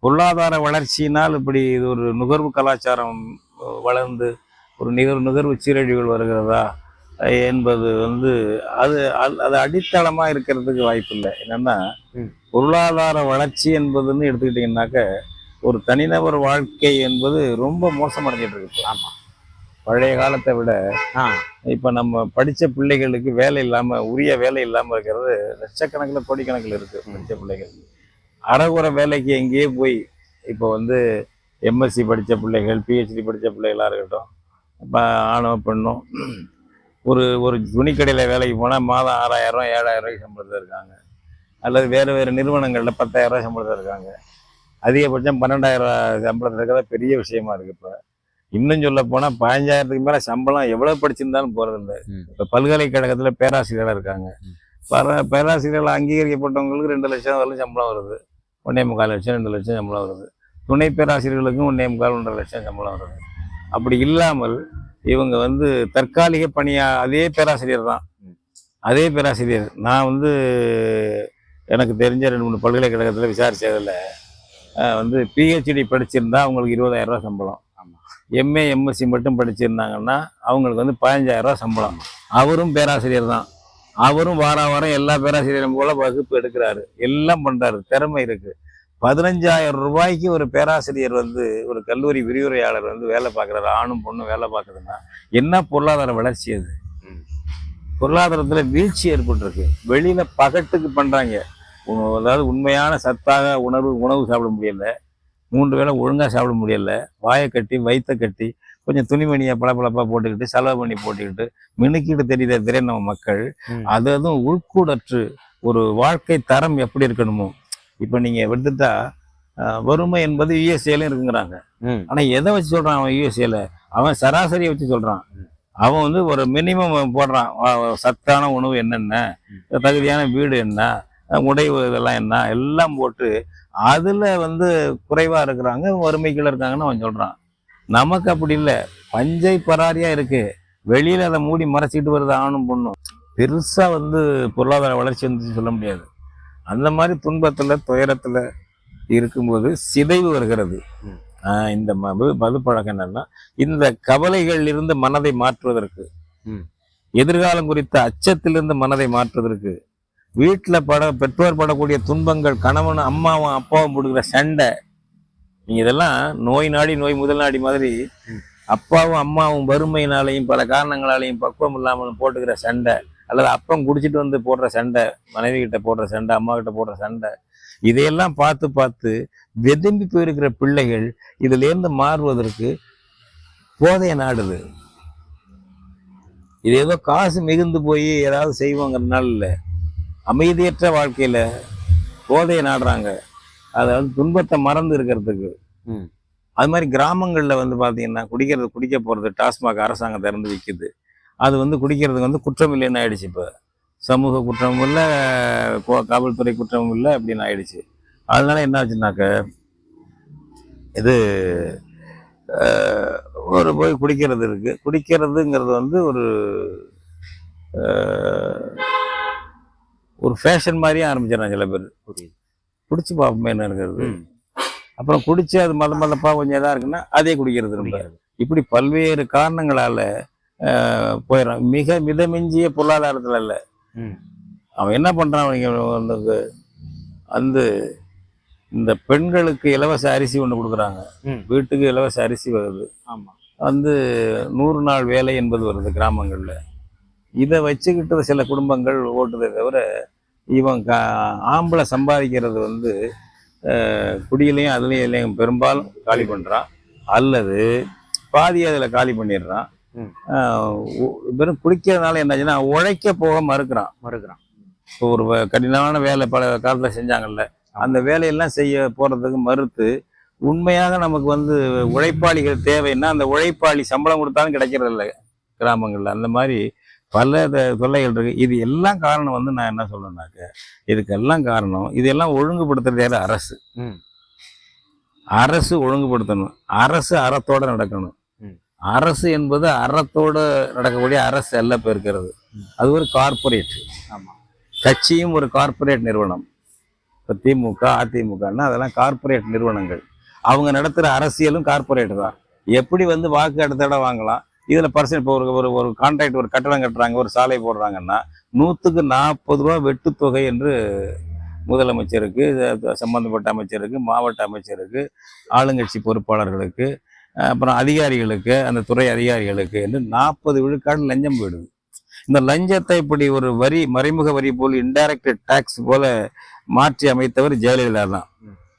பொருளாதார வளர்ச்சியினால் இப்படி இது ஒரு நுகர்வு கலாச்சாரம் வளர்ந்து ஒரு நுகர்வு சீரழிவுகள் வருகிறதா என்பது வந்து அது அடித்தளமா இருக்கிறதுக்கு வாய்ப்பு இல்லை. என்னன்னா, பொருளாதார வளர்ச்சி என்பதுன்னு எடுத்துக்கிட்டீங்கன்னாக்க ஒரு தனிநபர் வாழ்க்கை என்பது ரொம்ப மோசமடைஞ்சிட்டு இருக்கு. ஆமா, பழைய காலத்தை விட இப்ப நம்ம படிச்ச பிள்ளைகளுக்கு வேலை இல்லாம, உரிய வேலை இல்லாம இருக்கிறது லட்சக்கணக்கில் கோடிக்கணக்கில் இருக்கு. படிச்ச பிள்ளைகள் அறகுற வேலைக்கு எங்கேயே போய் இப்போ வந்து எம்எஸ்சி படித்த பிள்ளைகள், பிஹெச்டி படித்த பிள்ளைகளாக இருக்கட்டும், இப்போ ஆணோ பெண்ணோ ஒரு ஒரு துணிக்கடையில் வேலைக்கு போனால் மாதம் 6,000 7,000 சம்பளத்தில் இருக்காங்க. அல்லது வேறு வேறு நிறுவனங்களில் 10,000 சம்பளத்தில் இருக்காங்க. அதிகபட்சம் 12,000 சம்பளத்தில் இருக்கிறத பெரிய விஷயமா இருக்குது. இப்போ இன்னும் சொல்ல போனால் 15,000க்கு மேலே சம்பளம் எவ்வளோ படிச்சிருந்தாலும் போகிறதில்ல. இப்போ பல்கலைக்கழகத்தில் பேராசிரியராக இருக்காங்க. பேராசிரியர்கள் அங்கீகரிக்கப்பட்டவங்களுக்கு 2 லட்சம் வரலும் சம்பளம் வருது. 1,4 லட்சம் 2 லட்சம் சம்பளம் வருது. துணை பேராசிரியர்களுக்கும் 1,4 1,5 லட்சம் சம்பளம் வருது. அப்படி இல்லாமல் இவங்க வந்து தற்காலிக அதே பேராசிரியர் தான். அதே பேராசிரியர் நான் வந்து எனக்கு தெரிஞ்ச 2-3 பல்கலைக்கழகத்தில் விசாரித்ததில் வந்து பிஹெச்டி படிச்சிருந்தா அவங்களுக்கு 20,000 ரூபா சம்பளம். எம்ஏ எம்எஸ்சி மட்டும் படிச்சிருந்தாங்கன்னா அவங்களுக்கு வந்து 15,000 ரூபா சம்பளம். அவரும் பேராசிரியர் தான். அவரும் வாரம் எல்லா பேராசிரியரும் போல வகுப்பு எடுக்கிறாரு, எல்லாம் பண்றாரு, திறமை இருக்கு. 15,000 ரூபாய்க்கு ஒரு பேராசிரியர் வந்து ஒரு கல்லூரி விரிவுரையாளர் வந்து வேலை பார்க்குறாரு, ஆணும் பொண்ணும் வேலை பார்க்குதுன்னா என்ன பொருளாதார வளர்ச்சி அது? பொருளாதாரத்துல வீழ்ச்சி ஏற்பட்டிருக்கு. வெளியில பகட்டுக்கு பண்றாங்க. அதாவது உண்மையான சத்தாக உணவு சாப்பிட முடியல, 3 வேளை ஒழுங்கா சாப்பிட முடியல, வாயை கட்டி வயிற்ற கட்டி கொஞ்சம் துணிமணியை பளபளப்பா போட்டுக்கிட்டு செலவு பண்ணி போட்டுக்கிட்டு மினுக்கிட்டு தெரியுற நம்ம மக்கள் அதுவும் உள்கூடற்று ஒரு வாழ்க்கை தரம் எப்படி இருக்கணுமோ. இப்ப நீங்க எடுத்துட்டா வறுமை என்பது யுஎஸ்ஏல இருக்குங்கிறாங்க. ஆனா எதை வச்சு சொல்றான் அவன்? யுஎஸ்ஏல அவன் சராசரியை வச்சு சொல்றான். அவன் வந்து ஒரு மினிமம் போடுறான். சத்தான உணவு என்னென்ன, தகுதியான வீடு என்ன, உடைவு இதெல்லாம் என்ன எல்லாம் போட்டு அதுல வந்து குறைவா இருக்கிறாங்க, வறுமைக்குள்ள இருக்காங்கன்னு அவன் சொல்றான். நமக்கு அப்படி இல்லை, பஞ்சை பராரியா இருக்கு. வெளியில அதை மூடி மறைச்சிட்டு வருது ஆணும் பொண்ணும். பெருசா வந்து பொருளாதார வளர்ச்சி வந்து சொல்ல முடியாது. அந்த மாதிரி துன்பத்துல துயரத்துல இருக்கும்போது சிதைவு வருகிறது. இந்த மது பழக்கம் என்னன்னா, இந்த கவலைகள் இருந்து மனதை மாற்றுவதற்கு, எதிர்காலம் குறித்த அச்சத்திலிருந்து மனதை மாற்றுவதற்கு, வீட்டுல பெற்றோர் படக்கூடிய துன்பங்கள், கணவன் அம்மாவும் அப்பாவும் போடுகிற சண்டை, நீங்க இதெல்லாம் நோய் நாடி நோய் முதல் நாடி மாதிரி அப்பாவும் அம்மாவும் வறுமையினாலையும் பல காரணங்களாலையும் பக்குவம் இல்லாமல் போட்டுக்கிற சண்டை, அல்லது அப்பம் குடிச்சிட்டு வந்து போடுற சண்டை, மனைவி கிட்ட போடுற சண்டை, அம்மா கிட்ட போடுற சண்டை, இதையெல்லாம் பார்த்து பார்த்து வெதும்பி போயிருக்கிற பிள்ளைகள் இதுல இருந்து மாறுவதற்கு போதைய நாடுது. இது ஏதோ காசு மிகுந்து போய் ஏதாவது செய்வாங்கிறதுனால இல்லை, அமைதியற்ற வாழ்க்கையில போதைய நாடுறாங்க. அதாவது துன்பத்தை மறந்து இருக்கிறதுக்கு. அது மாதிரி கிராமங்கள்ல வந்து பாத்தீங்கன்னா குடிக்க போறது டாஸ்மாக் அரசாங்கம் திறந்து விற்குது. அது வந்து குடிக்கிறதுக்கு வந்து குற்றம் இல்லைன்னு ஆயிடுச்சு. இப்போ சமூக குற்றமும் இல்லை, காவல்துறை குற்றமும் இல்லை அப்படின்னு ஆயிடுச்சு. அதனால என்ன ஆச்சுன்னாக்க, இது ஒரு போய் குடிக்கிறது இருக்கு. குடிக்கிறதுங்கிறது வந்து ஒரு ஃபேஷன் மாதிரியே ஆரம்பிச்சிடறாங்க சில பேர். குடிச்சு பார்ப்போமே என்ன இருக்கிறது, அப்புறம் குடிச்சு அது மதப்பா கொஞ்சம் இதாக இருக்குன்னா அதே குடிக்கிறது ரொம்ப. இப்படி பல்வேறு காரணங்களால போயிடறான். மிக மிதமிஞ்சிய பொருளாதாரத்துல இல்ல. அவன் என்ன பண்றான், அவங்க வந்து இந்த பெண்களுக்கு இலவச அரிசி ஒண்ணு கொடுக்குறாங்க. வீட்டுக்கு இலவச அரிசி வருது. வந்து 100 நாள் வேலை என்பது வருது கிராமங்கள்ல. இதை வச்சுக்கிட்டு சில குடும்பங்கள் ஓட்டுதே தவிர, இவன் ஆம்பளை சம்பாதிக்கிறது வந்து குடியிலையும் அதுலேயும் பெரும்பாலும் காலி பண்றான், அல்லது பாதி அதில் காலி பண்ணிடுறான். வெறும் குடிக்கிறதுனால என்னாச்சுன்னா உழைக்க போக மறுக்கிறான். இப்போ ஒரு கடினமான வேலை பல காலத்தில் செஞ்சாங்கல்ல, அந்த வேலையெல்லாம் செய்ய போறதுக்கு மறுத்து, உண்மையாக நமக்கு வந்து உழைப்பாளிகள் தேவைன்னா அந்த உழைப்பாளி சம்பளம் கொடுத்தாலும் கிடைக்கிறது இல்லை கிராமங்கள்ல. அந்த மாதிரி பல தொல்லைகள் இருக்கு. இது எல்லாம் காரணம் வந்து நான் என்ன சொல்றேன்னாக்க, இதுக்கெல்லாம் காரணம் இதெல்லாம் ஒழுங்குபடுத்துறது யாரு? அரசு. அரசு ஒழுங்குபடுத்தணும். அரசு அறத்தோட நடக்கணும். அரசு என்பது அறத்தோட நடக்கக்கூடிய அரசு அல்ல இப்ப இருக்கிறது. அது ஒரு கார்பரேட். கட்சியும் ஒரு கார்பரேட் நிறுவனம். இப்போ திமுக அதிமுகன்னா அதெல்லாம் கார்பரேட் நிறுவனங்கள். அவங்க நடத்துகிற அரசியலும் கார்பரேட் தான். எப்படி வந்து வாக்கு அடுத்த இடம் வாங்கலாம், இதில் பர்சன்ட். இப்போ ஒரு கான்ட்ராக்ட், ஒரு கட்டடம் கட்டுறாங்க, ஒரு சாலை போடுறாங்கன்னா 100க்கு 40 ரூபா வெட்டுத்தொகை என்று முதலமைச்சருக்கு, சம்பந்தப்பட்ட அமைச்சருக்கு, மாவட்ட அமைச்சருக்கு, ஆளுங்கட்சி பொறுப்பாளர்களுக்கு, அப்புறம் அதிகாரிகளுக்கு, அந்த துறை அதிகாரிகளுக்கு என்று 40 விழுக்காடு லஞ்சம் போயிடுது. இந்த லஞ்சத்தை இப்படி ஒரு வரி, மறைமுக வரி போல், இன்டைரக்ட் டாக்ஸ் போல மாற்றி அமைத்தவர் ஜெயலலிதா தான்.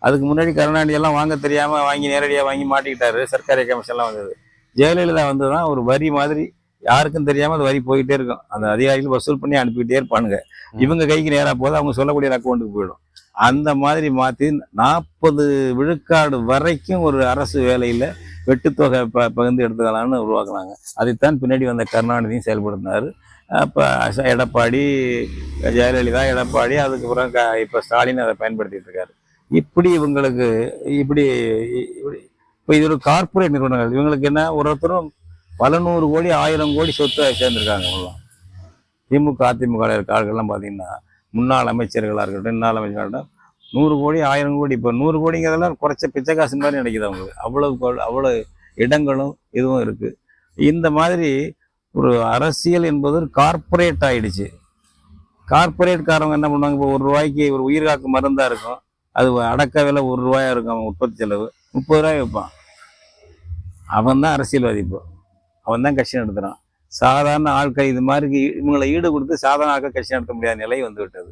அதுக்கு முன்னாடி கருணாநிதி எல்லாம் வாங்க தெரியாமல் வாங்கி நேரடியாக வாங்கி மாட்டிக்கிட்டாரு. சர்க்காரிய கமிஷன்லாம் வந்தது. ஜெயலலிதா வந்து தான் ஒரு வரி மாதிரி யாருக்கும் தெரியாமல் அது வரி போயிட்டே இருக்கும். அந்த அதிகாரிகள் வசூல் பண்ணி அனுப்பிக்கிட்டே இருப்பானுங்க. இவங்க கைக்கு நேராக போது அவங்க சொல்லக்கூடிய அக்கௌண்ட்டுக்கு போயிடும். அந்த மாதிரி மாற்றி 40 விழுக்காடு வரைக்கும் ஒரு அரசு வேலையில் வெட்டுத்தொகை பகிர்ந்து எடுத்துக்கலாம்னு உருவாக்குனாங்க. அதைத்தான் பின்னாடி வந்த கருணாநிதியும் செயல்படுத்தினார். அப்போ எடப்பாடி, ஜெயலலிதா, எடப்பாடி, அதுக்கப்புறம் இப்போ ஸ்டாலின் அதை பயன்படுத்திட்டு இருக்காரு. இப்படி இவங்களுக்கு இப்படி இப்போ இது ஒரு கார்பரேட் நிறுவனங்கள். இவங்களுக்கு என்ன, ஒருத்தரும் பல 100 கோடி 1000 கோடி சொத்தை சேர்ந்துருக்காங்க. திமுக அதிமுக இருக்க ஆட்கள்லாம் பார்த்தீங்கன்னா முன்னாள் அமைச்சர்களாக இருக்கட்டும், இன்னாள் அமைச்சர்களாக 100 கோடி 1000 கோடி. இப்போ 100 கோடிங்கிறதெல்லாம் குறைச்ச பிச்சை காசு மாதிரி நினைக்குது அவங்களுக்கு. அவ்வளோ இடங்களும் இதுவும் இருக்குது. இந்த மாதிரி ஒரு அரசியல் என்பது ஒரு கார்பரேட் ஆயிடுச்சு. கார்பரேட்காரவங்க என்ன பண்ணுவாங்க, இப்போ 1 ரூபாய்க்கு ஒரு உயிர்காக்கு மருந்தாக இருக்கும், அது அடக்க விலை 1 ரூபாயா இருக்கும். அவன் உற்பத்தி செலவு 30 ரூபாய் வைப்பான். அவன் தான் அரசியல்வாதி. இப்போ அவன் தான் கட்சி நடத்துகிறான். சாதாரண ஆட்கள் இது மாதிரி இவங்களை ஈடு கொடுத்து சாதாரண ஆட்கள் கட்சி நடத்த முடியாத நிலை வந்து விட்டது.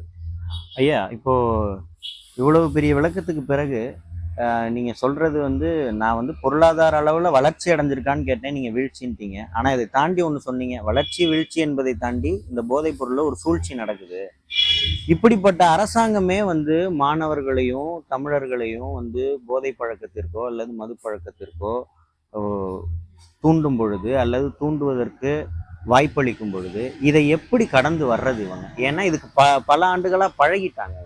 ஐயா, இப்போ இவ்வளவு பெரிய விளக்கத்துக்கு பிறகு நீங்க சொல்றது வந்து, நான் வந்து பொருளாதார அளவுல வளர்ச்சி அடைஞ்சிருக்கான்னு கேட்டேன், நீங்க வீழ்ச்சின்ட்டீங்க. ஆனா இதை தாண்டி ஒண்ணு சொன்னீங்க, வளர்ச்சி வீழ்ச்சி என்பதை தாண்டி இந்த போதைப் பொருள்ல ஒரு சூழ்ச்சி நடக்குது. இப்படிப்பட்ட அரசாங்கமே வந்து மாணவர்களையும் தமிழர்களையும் வந்து போதை பழக்கத்திற்கோ அல்லது மது பழக்கத்திற்கோ தூண்டும் பொழுது அல்லது தூண்டுவதற்கு வாய்ப்பளிக்கும் பொழுது இதை எப்படி கடந்து வர்றது இவங்க? ஏன்னா இதுக்கு பல ஆண்டுகளா பழகிட்டாங்க.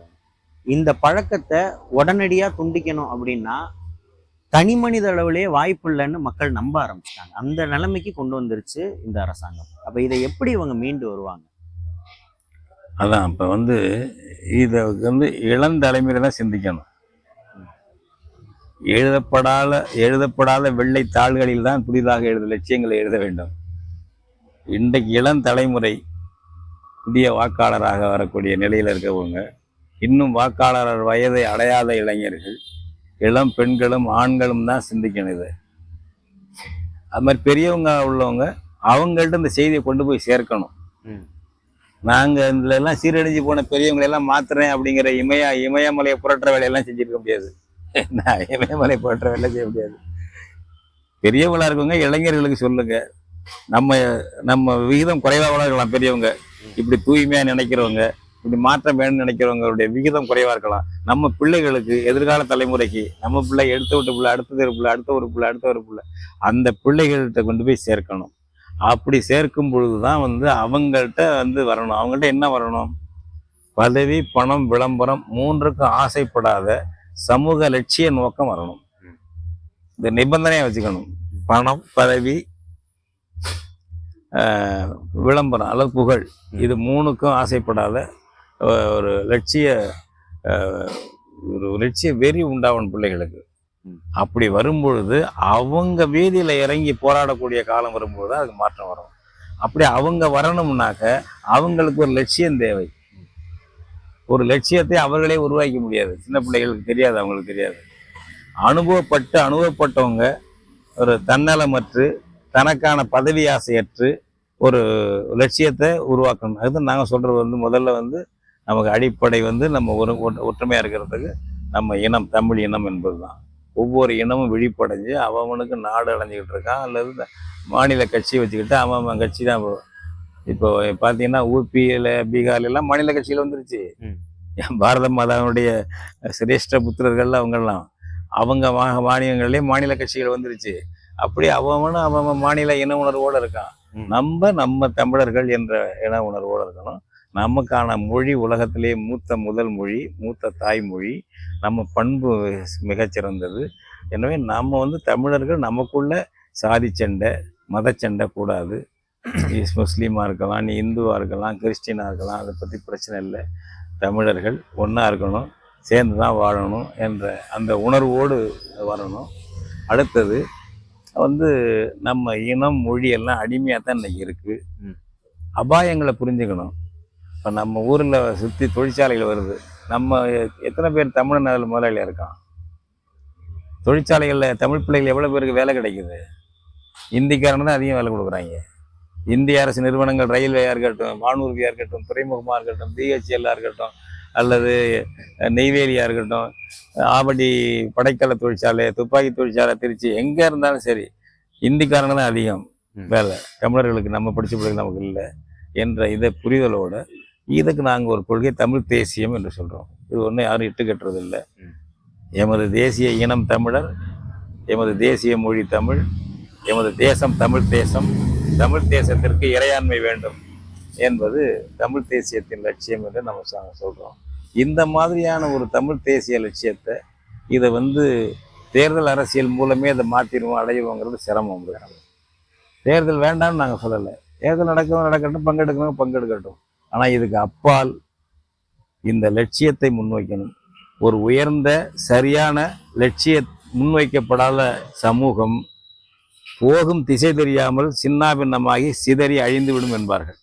இந்த பழக்கத்தை உடனடியா துண்டிக்கணும் அப்படின்னா தனி மனித அளவிலேயே வாய்ப்பு இல்லைன்னு மக்கள் நம்ப ஆரம்பிச்சிட்டாங்க. அந்த நிலைமைக்கு கொண்டு வந்துருச்சு இந்த அரசாங்கம். அப்ப இதை எப்படி இவங்க மீண்டு வருவாங்க? அதான் இப்போ வந்து இதை வந்து இளந்தலைமுறை தான் சிந்திக்கணும். எழுதப்படாத வெள்ளை தாள்களில் தான் புதிதாக லட்சியங்களை எழுத வேண்டும். இன்றைக்கு இளம் தலைமுறை புதிய வாக்காளராக வரக்கூடிய நிலையில் இருக்கவங்க, இன்னும் வாக்காளர் வயதை அடையாத இளைஞர்கள், இளம் பெண்களும் ஆண்களும் தான் சிந்திக்கணும். இது அது மாதிரி பெரியவங்க உள்ளவங்க அவங்கள்ட்ட இந்த செய்தியை கொண்டு போய் சேர்க்கணும். நாங்கள் இதுல எல்லாம் சீரழிஞ்சு போன பெரியவங்களெல்லாம் மாத்துறேன் அப்படிங்கிற இமயமலையை புரட்டுற வேலையெல்லாம் செஞ்சிருக்க முடியாது. நான் இமயமலை புரட்டுற வேலை செய்ய முடியாது. பெரியவங்களா இருக்கவங்க இளைஞர்களுக்கு சொல்லுங்க. நம்ம விகிதம் குறைவாக இருக்கலாம். பெரியவங்க இப்படி தூய்மையா நினைக்கிறவங்க, இப்படி மாற்றம் வேணும்னு நினைக்கிறவங்களுடைய விகிதம் குறைவா இருக்கலாம். நம்ம பிள்ளைகளுக்கு, எதிர்கால தலைமுறைக்கு, நம்ம பிள்ளை எடுத்த விட்டு பிள்ளை, அடுத்த ஒரு பிள்ளை, அந்த பிள்ளைகள்கிட்ட கொண்டு போய் சேர்க்கணும். அப்படி சேர்க்கும் பொழுதுதான் வந்து அவங்கள்ட்ட வந்து வரணும். அவங்கள்ட்ட என்ன வரணும்? பதவி, பணம், விளம்பரம் 3க்கும் ஆசைப்படாத சமூக லட்சிய நோக்கம் வரணும். இந்த நிபந்தனையை வச்சுக்கணும். பணம், பதவி, விளம்பரம் அல்லது புகழ், இது 3க்கும் ஆசைப்படாத ஒரு லட்சிய வெறி உண்டாவணும் பிள்ளைகளுக்கு. அப்படி வரும்பொழுது அவங்க வீதியில இறங்கி போராடக்கூடிய காலம் வரும்போது தான் அதுக்கு மாற்றம் வரும். அப்படி அவங்க வரணும்னாக்க அவங்களுக்கு ஒரு லட்சியம் தேவை. ஒரு லட்சியத்தை அவர்களே உருவாக்க முடியாது. சின்ன பிள்ளைகளுக்கு தெரியாது, அவங்களுக்கு தெரியாது. அனுபவப்பட்டவங்க ஒரு தன்னலமற்று தனக்கான பதவி ஆசையற்று ஒரு லட்சியத்தை உருவாக்கணும். அதுதான் நாங்கள் சொல்றது வந்து முதல்ல வந்து நமக்கு அடிப்படை வந்து நம்ம ஒற்றுமையா இருக்கிறதுக்கு நம்ம இனம், தமிழ் இனம் என்பது தான். ஒவ்வொரு இனமும் விழிப்படைஞ்சு அவனுக்கு நாடு அடைஞ்சிக்கிட்டு இருக்கான், அல்லது மாநில கட்சி வச்சுக்கிட்டு அவன் கட்சி தான். இப்போ பார்த்தீங்கன்னா ஊபியில், பீகார்ல எல்லாம் மாநில கட்சியில் வந்துருச்சு. பாரத மாதாவுடைய சிரேஷ்ட புத்திரர்கள் அவங்கெல்லாம் அவங்க மாநிலங்கள்லேயே மாநில கட்சிகள் வந்துருச்சு. அப்படி அவன் மாநில இன உணர்வோடு இருக்கான். நம்ம தமிழர்கள் என்ற இன உணர்வோடு இருக்கணும். நமக்கான மொழி உலகத்திலேயே முதல் மொழி, மூத்த தாய்மொழி, நம்ம பண்பு மிகச்சிறந்தது. எனவே நம்ம வந்து தமிழர்கள் நமக்குள்ள சாதி சண்டை, மதச்சண்டை கூடாது. முஸ்லீமாக இருக்கலாம், நீ இந்துவாக இருக்கலாம், கிறிஸ்டினாக இருக்கலாம், அதை பற்றி பிரச்சனை இல்லை. தமிழர்கள் ஒன்றா இருக்கணும், சேர்ந்து தான் வாழணும் என்ற அந்த உணர்வோடு வரணும். அடுத்தது வந்து நம்ம இனம், மொழி எல்லாம் அடிமையாக தான் இன்னைக்கு இருக்குது. அபாயங்களை புரிஞ்சுக்கணும். இப்போ நம்ம ஊரில் சுற்றி தொழிற்சாலைகள் வருது. நம்ம எத்தனை பேர் தமிழ் அதில் முதலாளியாக இருக்கான்? தொழிற்சாலைகளில் தமிழ் பிள்ளைகள் எவ்வளோ பேருக்கு வேலை கிடைக்குது? இந்திக்காரன் தான் அதிகம் வேலை கொடுக்குறாங்க. இந்திய அரசு நிறுவனங்கள், ரயில்வேயாக இருக்கட்டும், வானூர்தியாக இருக்கட்டும், துறைமுகமாக இருக்கட்டும், பிஹெச்எல்லாக இருக்கட்டும், அல்லது நெய்வேலியாக இருக்கட்டும், ஆவடி படைக்கல தொழிற்சாலை, துப்பாக்கி தொழிற்சாலை திருச்சி, எங்கே இருந்தாலும் சரி இந்திக்காரங்க தான் அதிகம் வேலை. தமிழர்களுக்கு நம்ம படித்த பிள்ளைகள் நமக்கு இல்லை என்ற இதை புரிதலோடு இதுக்கு நாங்கள் ஒரு கொள்கை தமிழ் தேசியம் என்று சொல்கிறோம். இது ஒன்றும் யாரும் இட்டு கட்டுறது இல்லை. எமது தேசிய இனம் தமிழர், எமது தேசிய மொழி தமிழ், எமது தேசம் தமிழ் தேசம், தமிழ் தேசத்திற்கு இறையாண்மை வேண்டும் என்பது தமிழ் தேசியத்தின் லட்சியம் என்று நம்ம சொல்கிறோம். இந்த மாதிரியான ஒரு தமிழ் தேசிய லட்சியத்தை இதை தேர்தல் அரசியல் மூலமே அதை மாற்றிடுவோம் அடையுவோங்கிறது சிரமம். தேர்தல் வேண்டாம்னு நாங்கள் சொல்லலை. தேர்தல் நடக்கட்டும், பங்கெடுக்கட்டும். ஆனால் இதுக்கு அப்பால் இந்த லட்சியத்தை முன்வைக்கணும். ஒரு உயர்ந்த சரியான லட்சிய முன்வைக்கப்படாத சமூகம் போகும் திசை தெரியாமல் சின்னாபின்னமாகி சிதறி அழிந்துவிடும் என்பார்கள்.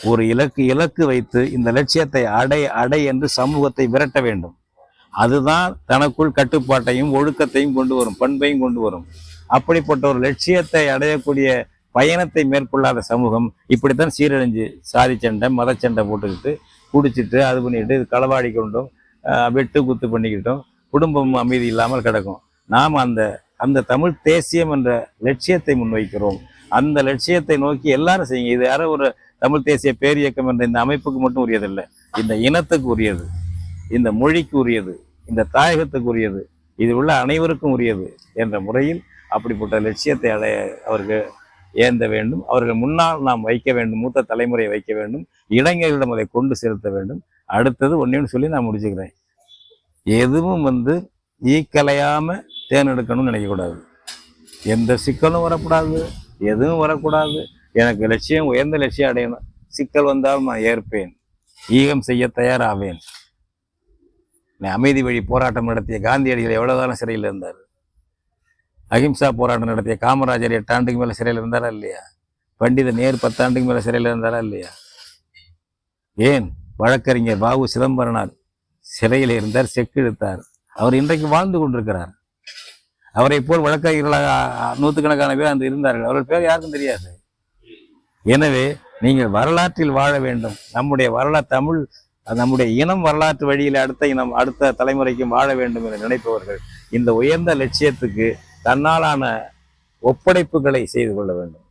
ஒரு இலக்கு வைத்து இந்த லட்சியத்தை அடை என்று சமூகத்தை விரட்ட வேண்டும். அதுதான் தனக்குள் கட்டுப்பாட்டையும் ஒழுக்கத்தையும் கொண்டு வரும், பண்பையும் கொண்டு வரும். அப்படிப்பட்ட ஒரு லட்சியத்தை அடையக்கூடிய பயணத்தை மேற்கொள்ளாத சமூகம் இப்படித்தான் சீரழிஞ்சு சாதி சண்டை மத சண்டை போட்டுக்கிட்டு குடிச்சிட்டு அது பண்ணிட்டு களவாடி கொண்டும் வெட்டு குத்து பண்ணிக்கிட்டோம் குடும்பம் அமைதி இல்லாமல் கிடக்கும். நாம் அந்த தமிழ் தேசியம் என்ற லட்சியத்தை முன்வைக்கிறோம். அந்த லட்சியத்தை நோக்கி எல்லாரும் செய்யுங்க. இது யாரும் ஒரு தமிழ் தேசிய பேரியக்கம் என்ற இந்த அமைப்புக்கு மட்டும் உரியதில்லை. இந்த இனத்துக்கு உரியது, இந்த மொழிக்கு உரியது, இந்த தாயகத்துக்கு உரியது, இது உள்ள அனைவருக்கும் உரியது என்ற முறையில் அப்படிப்பட்ட லட்சியத்தை அவர்கள் ஏந்த வேண்டும். அவர்கள் முன்னால் நாம் வைக்க வேண்டும், மூத்த தலைமுறையை வைக்க வேண்டும், இளைஞர்களிடம் அதை கொண்டு செலுத்த வேண்டும். அடுத்தது ஒன்று சொல்லி நான் முடிச்சுக்கிறேன். எதுவும் ஈக்கலையாமல் தேர்ந்தெடுக்கணும்னு நினைக்கக்கூடாது. எந்த சிக்கலும் வரக்கூடாது, எதுவும் வரக்கூடாது. எனக்கு லட்சியம் உயர்ந்த லட்சியம் அடையணும். சிக்கல் வந்தால் நான் ஏற்பேன், ஈகம் செய்ய தயாராவேன். அமைதி வழி போராட்டம் நடத்திய காந்தியடிகள் எவ்வளவுதான சிறையில் இருந்தார். அஹிம்சா போராட்டம் நடத்திய காமராஜர் 8 ஆண்டுக்கு மேலே சிறையில் இருந்தாரா இல்லையா? பண்டித நேரு 10 ஆண்டுக்கு மேலே சிறையில் இருந்தாரா இல்லையா? ஏன் வழக்கறிஞர் வாவு சிதம்பரனார் சிறையில் இருந்தார், செக்கெடுத்தார். அவர் இன்றைக்கு வாழ்ந்து கொண்டிருக்கிறார். அவரை போல் வழக்கறிஞர்களாக 100கணக்கான பேர் அந்த இருந்தார்கள். அவர்கள் பேர் யாருக்கும் தெரியாது. எனவே நீங்கள் வரலாற்றில் வாழ வேண்டும். நம்முடைய தமிழ், நம்முடைய இனம் வரலாற்று வழியில் அடுத்த தலைமுறைக்கும் வாழ வேண்டும் என்று நினைப்பவர்கள் இந்த உயர்ந்த லட்சியத்துக்கு தன்னாலான ஒப்படைப்புகளை செய்து கொள்ள வேண்டும்.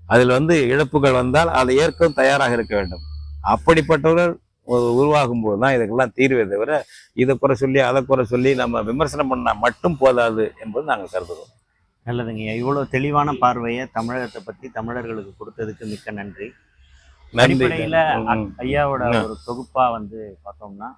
அதில் இழப்புகள் வந்தால் அதை ஏற்கவும் தயாராக இருக்க வேண்டும். அப்படிப்பட்டவர்கள் உருவாகும் போது தான் இதுக்கெல்லாம் தீர்வே தவிர இதை குறை சொல்லி அதை குறை சொல்லி நம்ம விமர்சனம் பண்ணால் மட்டும் போதாது என்பது நாங்கள் கருதுகிறோம். நல்லதுங்க. இவ்வளோ தெளிவான பார்வையை தமிழகத்தை பற்றி தமிழர்களுக்கு கொடுத்ததுக்கு மிக்க நன்றி. அடிப்படையில் ஐயாவோட ஒரு தொகுப்பா பார்த்தோம்னா,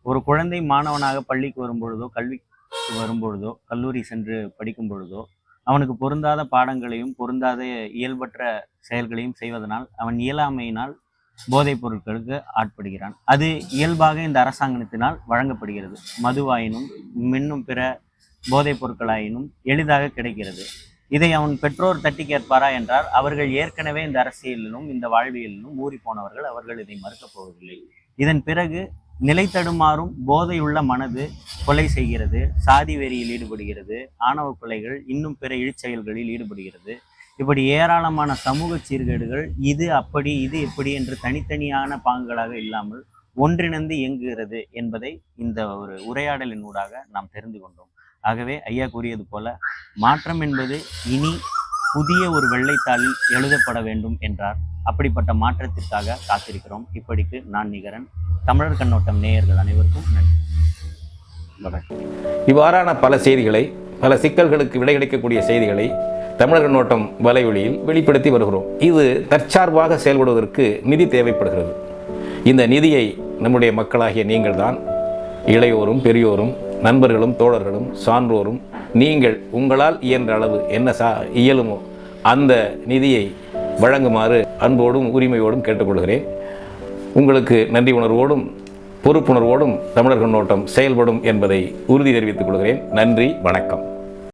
ஒரு குழந்தை மாணவனாக பள்ளிக்கு வரும்பொழுதோ, கல்விக்கு வரும்பொழுதோ, கல்லூரி சென்று படிக்கும் பொழுதோ, அவனுக்கு பொருந்தாத பாடங்களையும் பொருந்தாத இயல்பற்ற செயல்களையும் செய்வதனால் அவன் இயலாமையினால் போதைப் பொருட்களுக்கு ஆட்படுகிறான். அது இயல்பாக இந்த அரசாங்கத்தினால் வழங்கப்படுகிறது. மதுவாயினும் இன்னும் பிற போதைப் பொருட்களாயினும் எளிதாக கிடைக்கிறது. இதை அவன் பெற்றோர் தட்டி கேட்பாரா என்றால், அவர்கள் ஏற்கனவே இந்த அரசியலிலும் இந்த வாழ்வியலிலும் ஊறி போனவர்கள், அவர்கள் இதை மறுக்கப் போவதில்லை. இதன் பிறகு நிலை தடுமாறும் போதையுள்ள மனது கொலை செய்கிறது, சாதி வெறியில் ஈடுபடுகிறது, ஆணவ கொலைகள், இன்னும் பிற இழிச்செயல்களில் ஈடுபடுகிறது. இப்படி ஏராளமான சமூக சீர்கேடுகள் இது எப்படி என்று தனித்தனியான பாங்குகளாக இல்லாமல் ஒன்றிணைந்து இயங்குகிறது என்பதை இந்த ஒரு உரையாடலின் ஊடாக நாம் தெரிந்து கொண்டோம். ஆகவே ஐயா கூறியது போல மாற்றம் என்பது இனி புதிய ஒரு வெள்ளைத்தாளில் எழுதப்பட வேண்டும் என்றார். அப்படிப்பட்ட மாற்றத்திற்காக காத்திருக்கிறோம். இப்படிக்கு நான் நிகரன். தமிழர் கண்ணோட்டம் நேயர்கள் அனைவருக்கும் நன்றி. இவ்வாறான பல செய்திகளை, பல சிக்கல்களுக்கு விடை கிடைக்கக்கூடிய செய்திகளை தமிழர் கண்ணோட்டம் வலைவழியில் வெளிப்படுத்தி வருகிறோம். இது தற்சார்பாக செயல்படுவதற்கு நிதி தேவைப்படுகிறது. இந்த நிதியை நம்முடைய மக்களாகிய நீங்கள் தான், இளையோரும் பெரியோரும் நண்பர்களும் தோழர்களும் சான்றோரும் நீங்கள் உங்களால் இயன்ற அளவு என்ன இயலுமோ அந்த நிதியை வழங்குமாறு அன்போடும் உரிமையோடும் கேட்டுக்கொள்கிறேன். உங்களுக்கு நன்றி உணர்வோடும் பொறுப்புணர்வோடும் தமிழர் கண்ணோட்டம் செயல்படும் என்பதை உறுதி தெரிவித்துக் கொள்கிறேன். நன்றி, வணக்கம்.